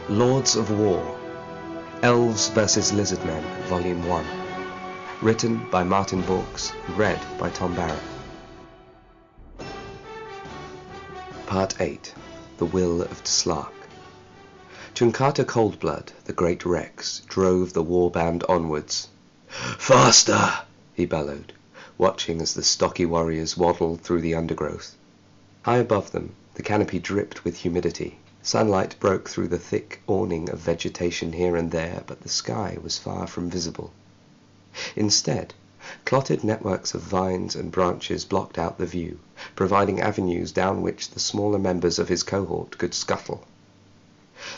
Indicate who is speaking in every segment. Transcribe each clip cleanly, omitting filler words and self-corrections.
Speaker 1: Lords of War, Elves vs. Lizardmen, Volume 1. Written by Martin Vaux, read by Tom Barratt. Part 8. The Will of Tslark. Chunkata Coldblood, the great Rex, drove the war band onwards. "Faster!" he bellowed, watching as the stocky warriors waddled through the undergrowth. High above them, the canopy dripped with humidity. Sunlight broke through the thick awning of vegetation here and there, but the sky was far from visible. Instead, clotted networks of vines and branches blocked out the view, providing avenues down which the smaller members of his cohort could scuttle.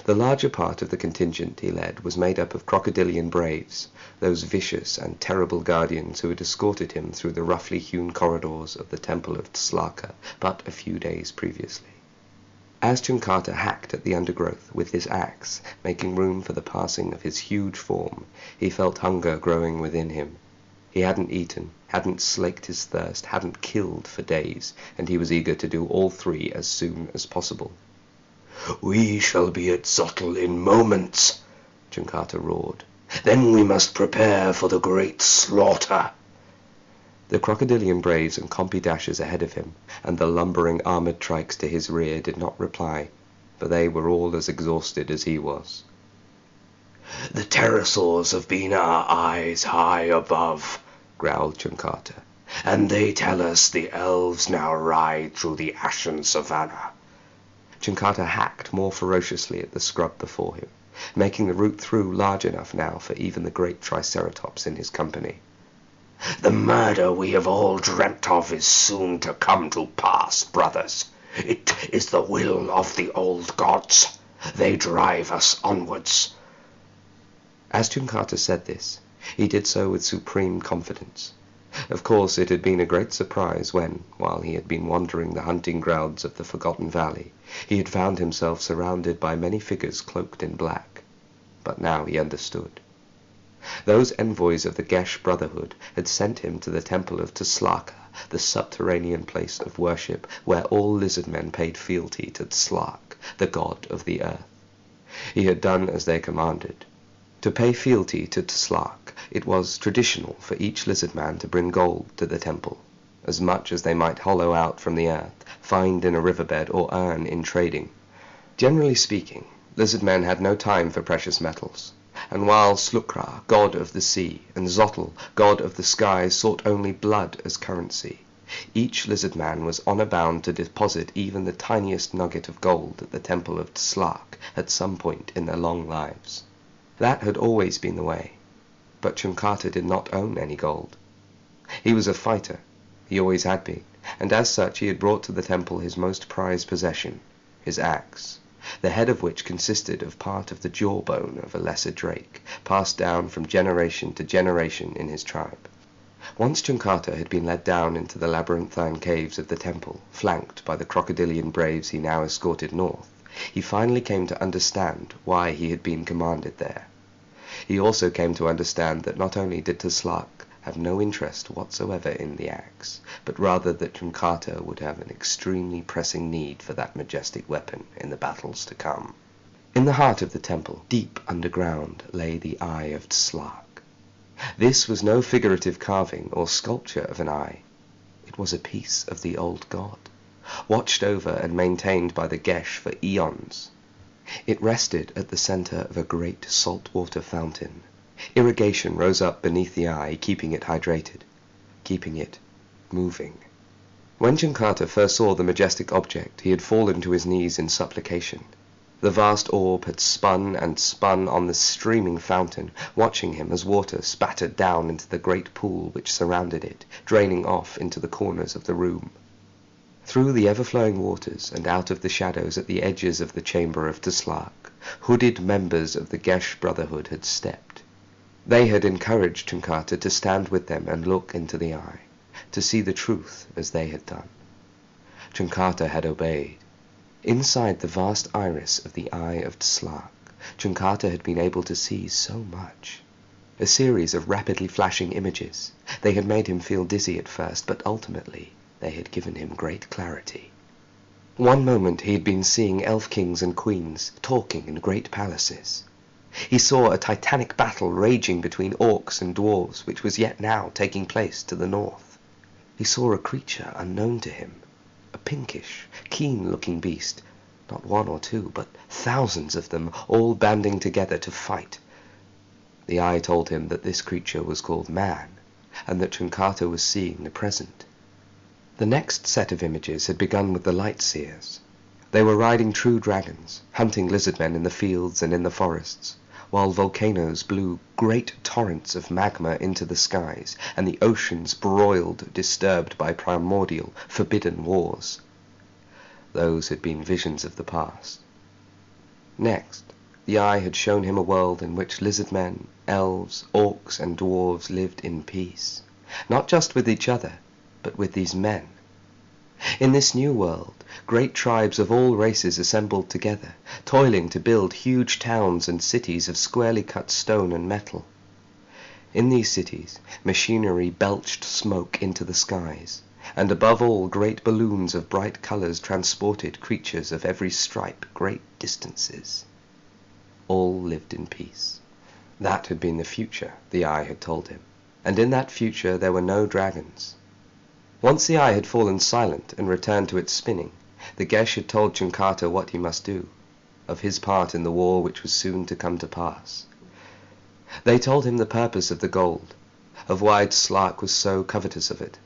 Speaker 1: The larger part of the contingent he led was made up of crocodilian braves, those vicious and terrible guardians who had escorted him through the roughly hewn corridors of the Temple of Tslarka but a few days previously. As Chunkata hacked at the undergrowth with his axe, making room for the passing of his huge form, he felt hunger growing within him. He hadn't eaten, hadn't slaked his thirst, hadn't killed for days, and he was eager to do all three as soon as possible.
Speaker 2: "We shall be at Zottel in moments," Chunkata roared. "Then we must prepare for the great slaughter."
Speaker 1: The crocodilian braves and compy dashers ahead of him, and the lumbering armoured trikes to his rear did not reply, for they were all as exhausted as he was.
Speaker 2: "The pterosaurs have been our eyes high above," growled Chunkata, "and they tell us the elves now ride through the ashen savannah."
Speaker 1: Chunkata hacked more ferociously at the scrub before him, making the route through large enough now for even the great triceratops in his company.
Speaker 2: "The murder we have all dreamt of is soon to come to pass, brothers. It is the will of the old gods. They drive us onwards."
Speaker 1: As Chunkata said this, he did so with supreme confidence. Of course, it had been a great surprise when, while he had been wandering the hunting grounds of the Forgotten Valley, he had found himself surrounded by many figures cloaked in black. But now he understood. Those envoys of the Gesh Brotherhood had sent him to the Temple of Tslarka, the subterranean place of worship where all lizardmen paid fealty to Tslark, the god of the earth. He had done as they commanded. To pay fealty to Tslark, it was traditional for each lizardman to bring gold to the temple, as much as they might hollow out from the earth, find in a riverbed, or earn in trading. Generally speaking, lizardmen had no time for precious metals, and while Slukra, god of the sea, and Zottel, god of the sky, sought only blood as currency, each lizardman was honor-bound to deposit even the tiniest nugget of gold at the Temple of Tslark at some point in their long lives. That had always been the way, but Chunkata did not own any gold. He was a fighter, he always had been, and as such he had brought to the temple his most prized possession, his axe, the head of which consisted of part of the jawbone of a lesser drake, passed down from generation to generation in his tribe. Once Chunkata had been led down into the labyrinthine caves of the temple, flanked by the crocodilian braves he now escorted north, he finally came to understand why he had been commanded there. He also came to understand that not only did Tslark have no interest whatsoever in the axe, but rather that Chunkata would have an extremely pressing need for that majestic weapon in the battles to come. In the heart of the temple, deep underground, lay the Eye of Tslark. This was no figurative carving or sculpture of an eye. It was a piece of the old god, watched over and maintained by the Gesh for eons. It rested at the center of a great saltwater fountain. Irrigation rose up beneath the eye, keeping it hydrated, keeping it moving. When Chunkata first saw the majestic object, he had fallen to his knees in supplication. The vast orb had spun and spun on the streaming fountain, watching him as water spattered down into the great pool which surrounded it, draining off into the corners of the room. Through the ever-flowing waters and out of the shadows at the edges of the chamber of Tslark, hooded members of the Gesh Brotherhood had stepped. They had encouraged Chunkata to stand with them and look into the eye, to see the truth as they had done. Chunkata had obeyed. Inside the vast iris of the Eye of Tslark, Chunkata had been able to see so much. A series of rapidly flashing images. They had made him feel dizzy at first, but ultimately they had given him great clarity. One moment he had been seeing elf kings and queens talking in great palaces. He saw a titanic battle raging between orcs and dwarves, which was yet now taking place to the north. He saw a creature unknown to him, a pinkish, keen-looking beast, not one or two, but thousands of them, all banding together to fight. The eye told him that this creature was called Man, and that Chunkata was seeing the present. The next set of images had begun with the light seers. They were riding true dragons, hunting lizardmen in the fields and in the forests, while volcanoes blew great torrents of magma into the skies, and the oceans broiled, disturbed by primordial, forbidden wars. Those had been visions of the past. Next, the eye had shown him a world in which lizardmen, elves, orcs, and dwarves lived in peace, not just with each other, but with these men. In this new world, great tribes of all races assembled together, toiling to build huge towns and cities of squarely cut stone and metal. In these cities, machinery belched smoke into the skies, and above all great balloons of bright colors transported creatures of every stripe great distances. All lived in peace. That had been the future, the eye had told him, and in that future there were no dragons. Once the eye had fallen silent and returned to its spinning, the Gesh had told Chunkata what he must do, of his part in the war which was soon to come to pass. They told him the purpose of the gold, of why Slark was so covetous of it.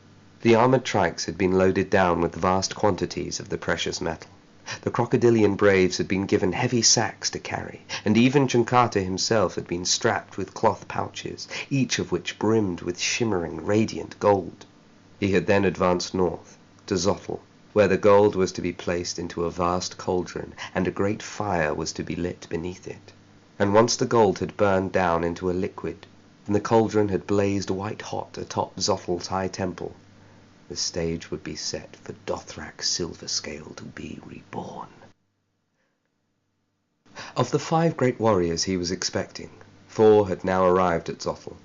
Speaker 1: The armoured trikes had been loaded down with vast quantities of the precious metal. The crocodilian braves had been given heavy sacks to carry, and even Chunkata himself had been strapped with cloth pouches, each of which brimmed with shimmering, radiant gold. He had then advanced north, to Zottel, where the gold was to be placed into a vast cauldron, and a great fire was to be lit beneath it. And once the gold had burned down into a liquid, and the cauldron had blazed white-hot atop Zottel's high temple, the stage would be set for Dothrak's silver scale to be reborn. Of the 5 great warriors he was expecting, 4 had now arrived at Zottel.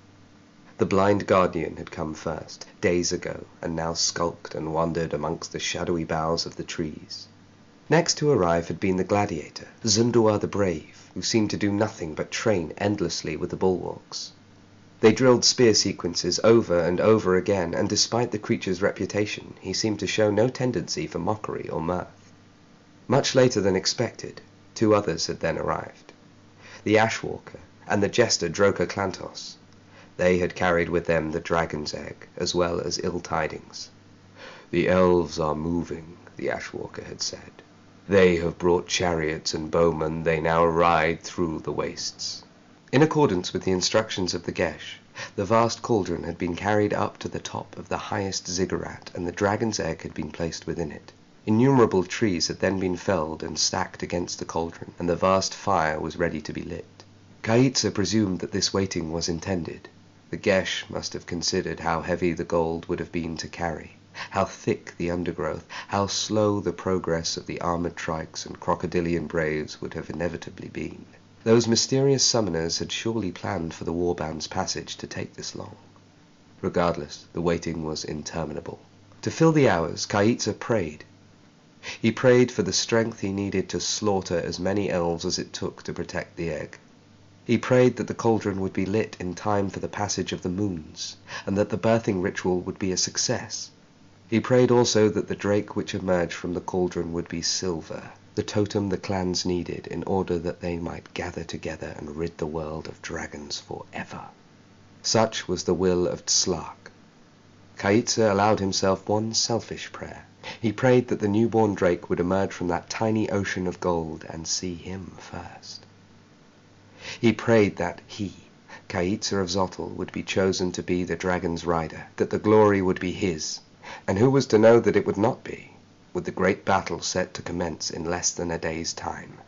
Speaker 1: The blind guardian had come first, days ago, and now skulked and wandered amongst the shadowy boughs of the trees. Next to arrive had been the gladiator, Zundua the Brave, who seemed to do nothing but train endlessly with the bulwarks. They drilled spear sequences over and over again, and despite the creature's reputation, he seemed to show no tendency for mockery or mirth. Much later than expected, 2 others had then arrived, the Ashwalker and the jester Droka Klantos. They had carried with them the dragon's egg, as well as ill tidings. "The elves are moving," the Ashwalker had said. "They have brought chariots and bowmen. They now ride through the wastes." In accordance with the instructions of the Gesh, the vast cauldron had been carried up to the top of the highest ziggurat, and the dragon's egg had been placed within it. Innumerable trees had then been felled and stacked against the cauldron, and the vast fire was ready to be lit. Kaitsa presumed that this waiting was intended. The Gesh must have considered how heavy the gold would have been to carry, how thick the undergrowth, how slow the progress of the armoured trikes and crocodilian braves would have inevitably been. Those mysterious summoners had surely planned for the warband's passage to take this long. Regardless, the waiting was interminable. To fill the hours, Kaitsa prayed. He prayed for the strength he needed to slaughter as many elves as it took to protect the egg. He prayed that the cauldron would be lit in time for the passage of the moons, and that the birthing ritual would be a success. He prayed also that the drake which emerged from the cauldron would be silver, the totem the clans needed in order that they might gather together and rid the world of dragons forever. Such was the will of Tzlak. Kaitsa allowed himself one selfish prayer. He prayed that the newborn drake would emerge from that tiny ocean of gold and see him first. He prayed that he, Kaitsa of Zottel, would be chosen to be the dragon's rider, that the glory would be his, and who was to know that it would not be, with the great battle set to commence in less than a day's time?